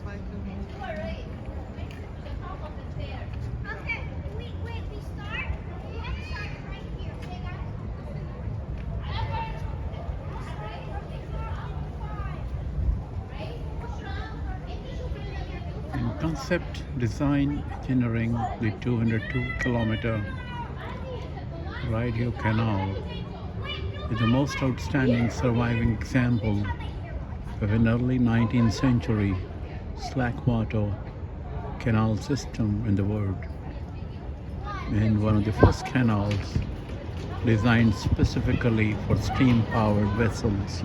Okay, wait, we start. We have to start right here, okay, guys? In concept design engineering, the 202-kilometer Rideau Canal is the most outstanding surviving example of an early 19th century slackwater canal system in the world, and one of the first canals designed specifically for steam-powered vessels.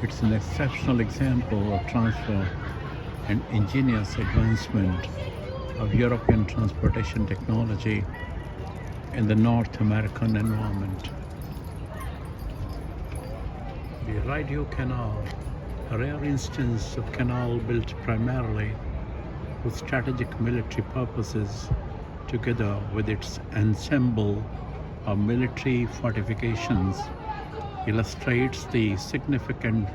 It's an exceptional example of transfer and ingenious advancement of European transportation technology in the North American environment. The Rideau Canal, a rare instance of canal built primarily for strategic military purposes, together with its ensemble of military fortifications, illustrates the significant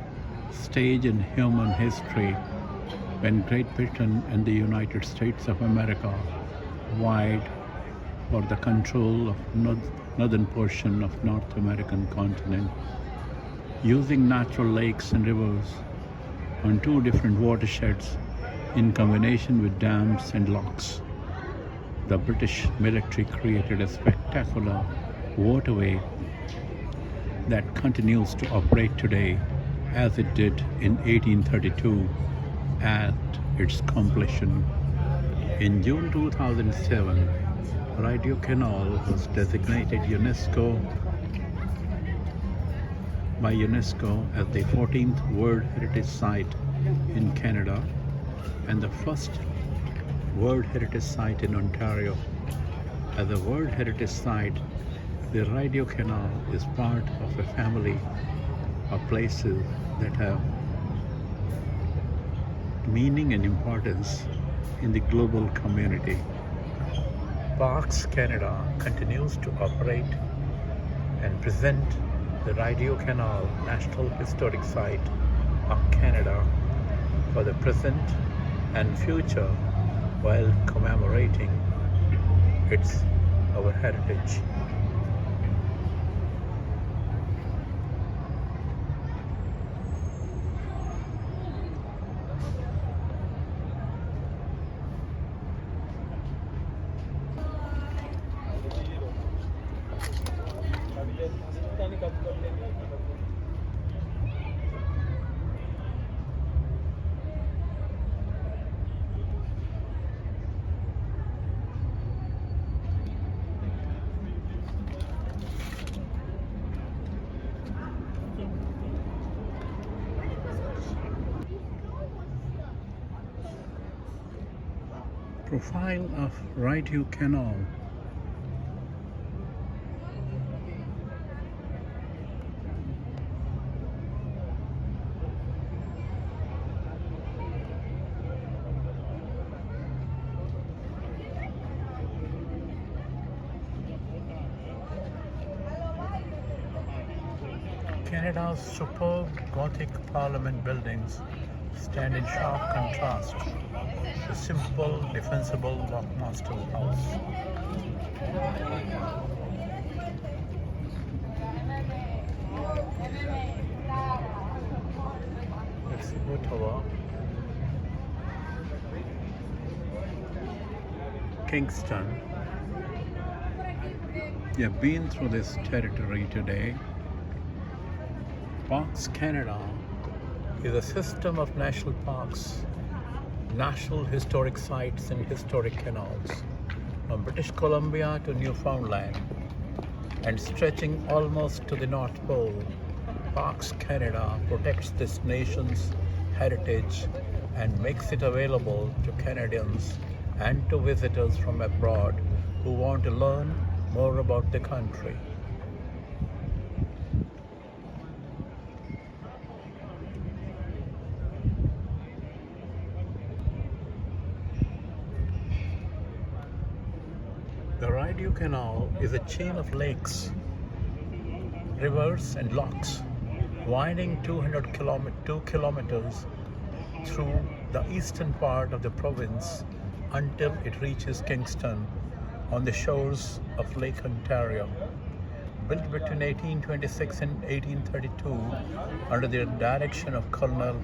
stage in human history when Great Britain and the United States of America vied for the control of northern portion of North American continent, using natural lakes and rivers on two different watersheds in combination with dams and locks. The British military created a spectacular waterway that continues to operate today as it did in 1832 at its completion. In June 2007, Rideau Canal was designated by UNESCO as the 14th World Heritage Site in Canada and the first World Heritage Site in Ontario. As a World Heritage Site, the Rideau Canal is part of a family of places that have meaning and importance in the global community. Parks Canada continues to operate and present the Rideau Canal National Historic Site of Canada for the present and future while commemorating our heritage. Profile of Rideau Canal. Canada's superb Gothic Parliament buildings stand in sharp contrast to the simple, defensible Lockmaster House. It's Ottawa, Kingston. We have been through this territory today. Parks Canada is a system of national parks, national historic sites and historic canals from British Columbia to Newfoundland and stretching almost to the North Pole. Parks Canada protects this nation's heritage and makes it available to Canadians and to visitors from abroad who want to learn more about the country. The Rideau Canal is a chain of lakes, rivers and locks winding 2 kilometers through the eastern part of the province until it reaches Kingston on the shores of Lake Ontario. Built between 1826 and 1832 under the direction of Colonel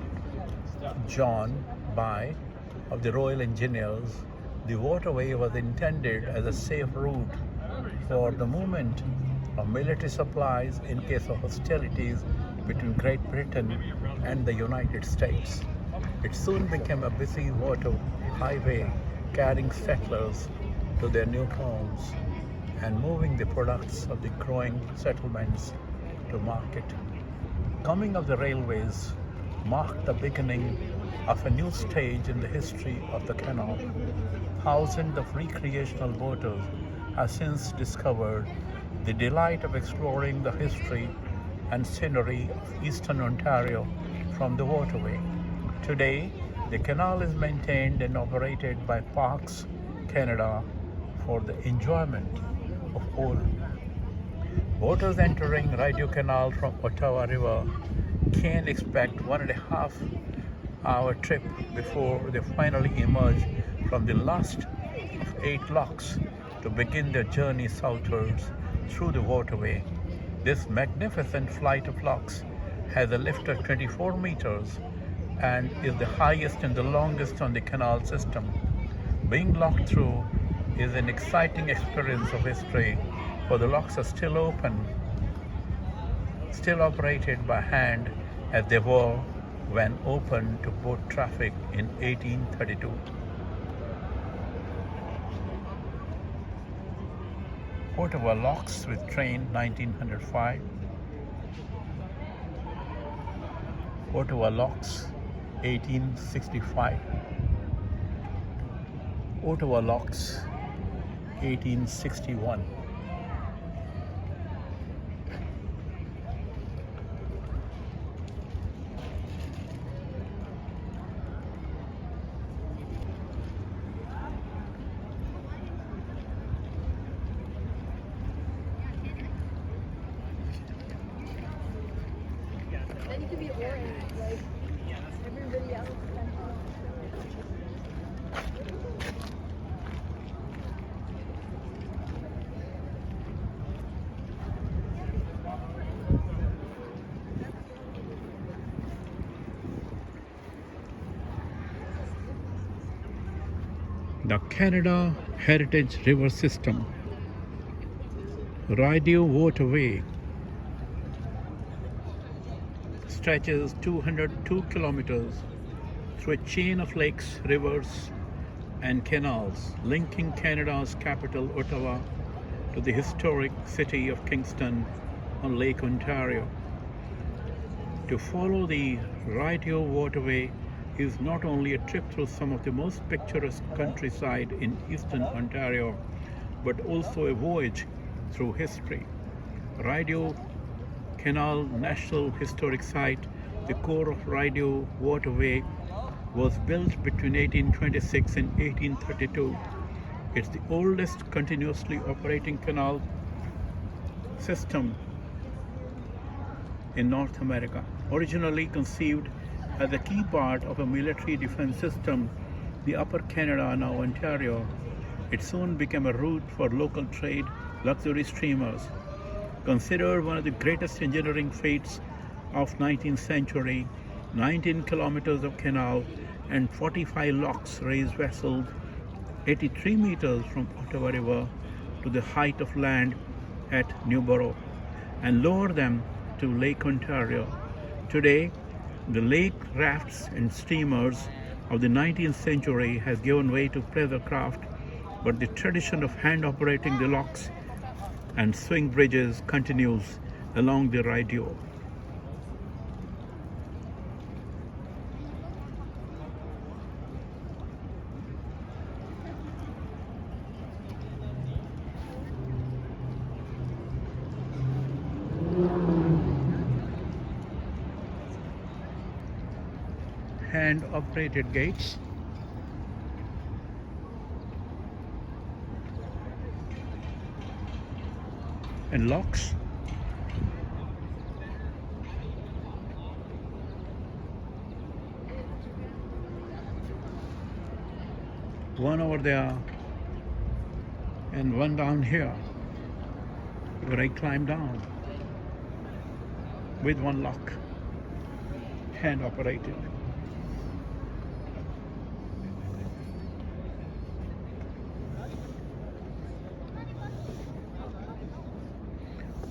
John By of the Royal Engineers, the waterway was intended as a safe route for the movement of military supplies in case of hostilities between Great Britain and the United States. It soon became a busy water highway carrying settlers to their new homes and moving the products of the growing settlements to market. Coming of the railways marked the beginning of a new stage in the history of the canal. Thousands of recreational boaters have since discovered the delight of exploring the history and scenery of Eastern Ontario from the waterway. Today, the canal is maintained and operated by Parks Canada for the enjoyment of all. Boaters entering Rideau Canal from Ottawa River can expect 1.5-hour trip before they finally emerge from the last of 8 locks to begin their journey southwards through the waterway. This magnificent flight of locks has a lift of 24 meters and is the highest and the longest on the canal system. Being locked through is an exciting experience of history, for the locks are still open, still operated by hand as they were when opened to boat traffic in 1832. Ottawa locks with train 1905. Ottawa locks 1865. Ottawa locks 1861. Then you could be orange, like everybody else. The Canada Heritage River System, Rideau Waterway, stretches 202 kilometers through a chain of lakes, rivers, and canals linking Canada's capital, Ottawa, to the historic city of Kingston on Lake Ontario. To follow the Rideau Waterway is not only a trip through some of the most picturesque countryside in Eastern Ontario, but also a voyage through history. Rideau Canal National Historic Site, the core of Rideau Waterway, was built between 1826 and 1832. It's the oldest continuously operating canal system in North America. Originally conceived as a key part of a military defense system, the Upper Canada, now Ontario, it soon became a route for local trade, luxury steamers. Considered one of the greatest engineering feats of 19th century, 19 kilometers of canal and 45 locks raised vessels 83 meters from Ottawa River to the height of land at Newborough and lower them to Lake Ontario. Today, the lake rafts and steamers of the 19th century has given way to pleasure craft, but the tradition of hand operating the locks and swing bridges continues along the Rideau. Hand operated gates, and locks. one over there and one down here where I climbed down with one lock, hand operated.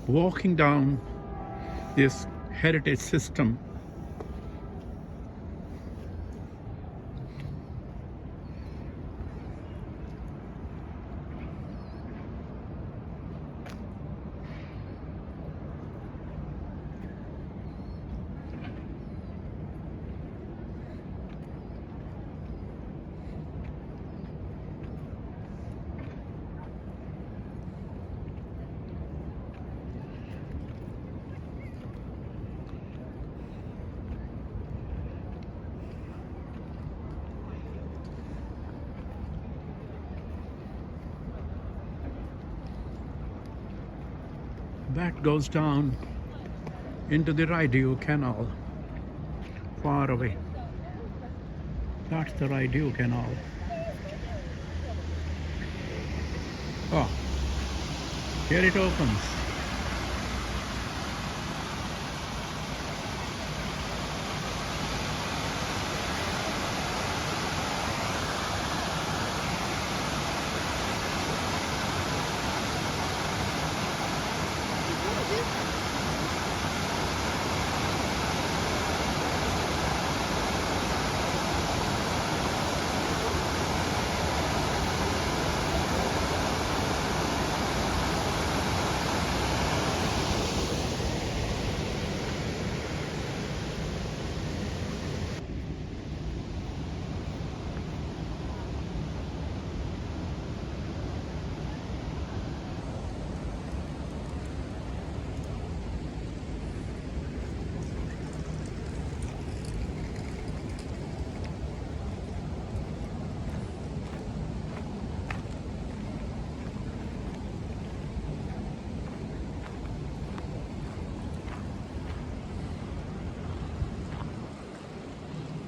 Walking down this heritage system, that goes down into the Rideau Canal, far away. That's the Rideau Canal. Oh, here it opens.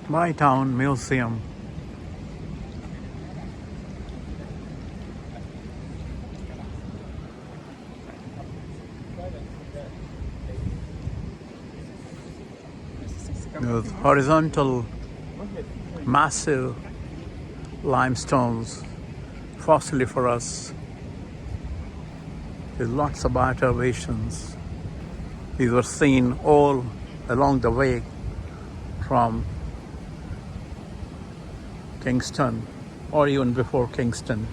My Town Museum. With horizontal, massive limestones, fossiliferous, with lots of observations. These were seen all along the way from Kingston, or even before Kingston.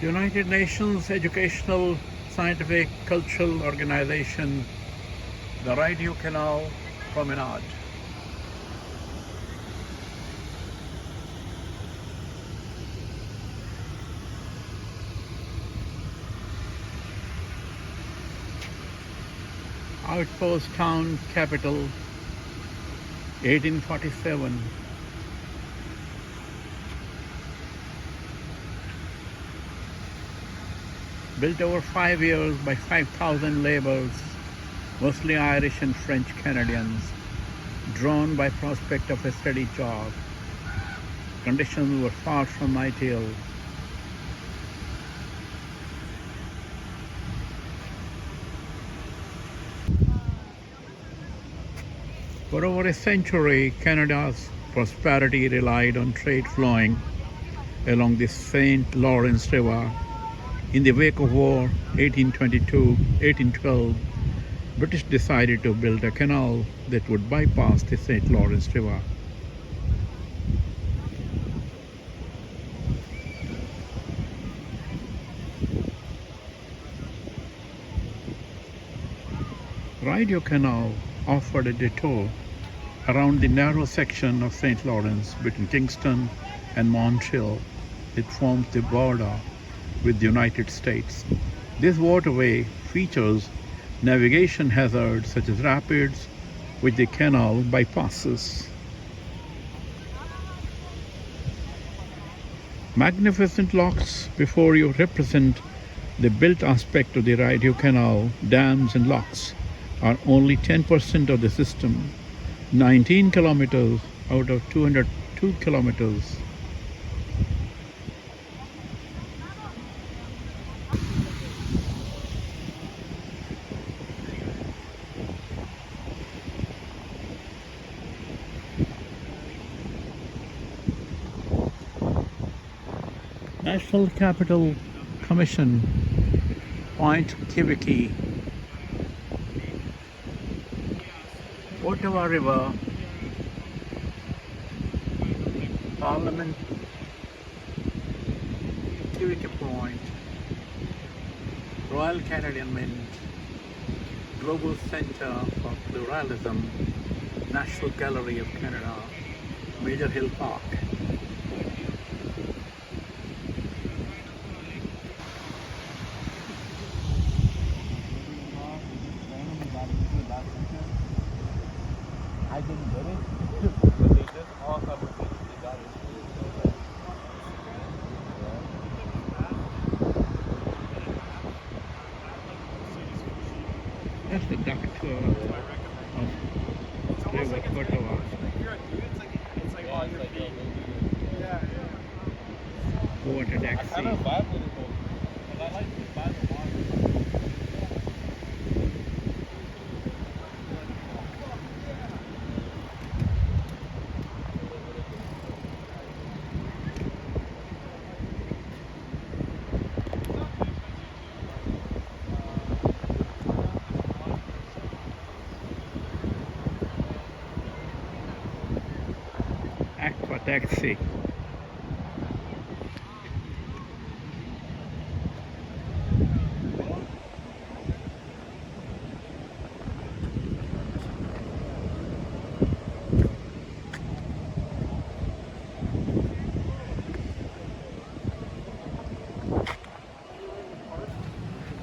United Nations Educational, Scientific, Cultural Organization, the Rideau Canal Promenade. Outpost town capital, 1847. Built over 5 years by 5,000 laborers, mostly Irish and French Canadians. drawn by prospect of a steady job. Conditions were far from ideal. For over a century, Canada's prosperity relied on trade flowing along the St. Lawrence River. In the wake of war 1822-1812, British decided to build a canal that would bypass the St. Lawrence River. Rideau Canal offered a detour around the narrow section of St. Lawrence between Kingston and Montreal. It forms the border with the United States. This waterway features navigation hazards such as rapids, which the canal bypasses. Magnificent locks before you represent the built aspect of the Rideau Canal. Dams and locks are only 10% of the system. 19 kilometers out of 202 kilometers. National Capital Commission, Point Quebec, Ottawa River, Parliament, Quebec Point, Royal Canadian Mint, Global Centre for Pluralism, National Gallery of Canada, Major Hill Park. I didn't get it, but they just all have a picture they got it. That's the duck tour of River Ottawa. It's like all your feet. Yeah. Water I kind taxi. of vibe with it though, because I like to vibe with water. Aqua taxi.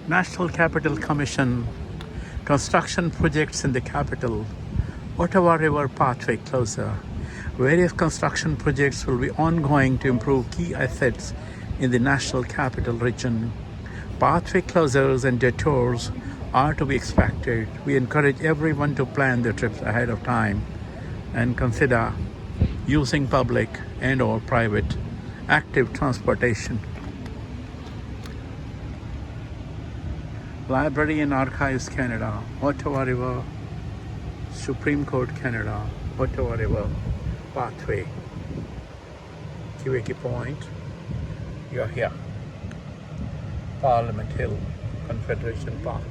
National Capital Commission, construction projects in the capital, Ottawa River pathway closer. Various construction projects will be ongoing to improve key assets in the National Capital Region. Pathway closures and detours are to be expected. We encourage everyone to plan their trips ahead of time and consider using public and or private active transportation. Library and Archives Canada, Ottawa River, Supreme Court Canada, Ottawa River pathway, Quebec Point, you are here, Parliament Hill, Confederation Park.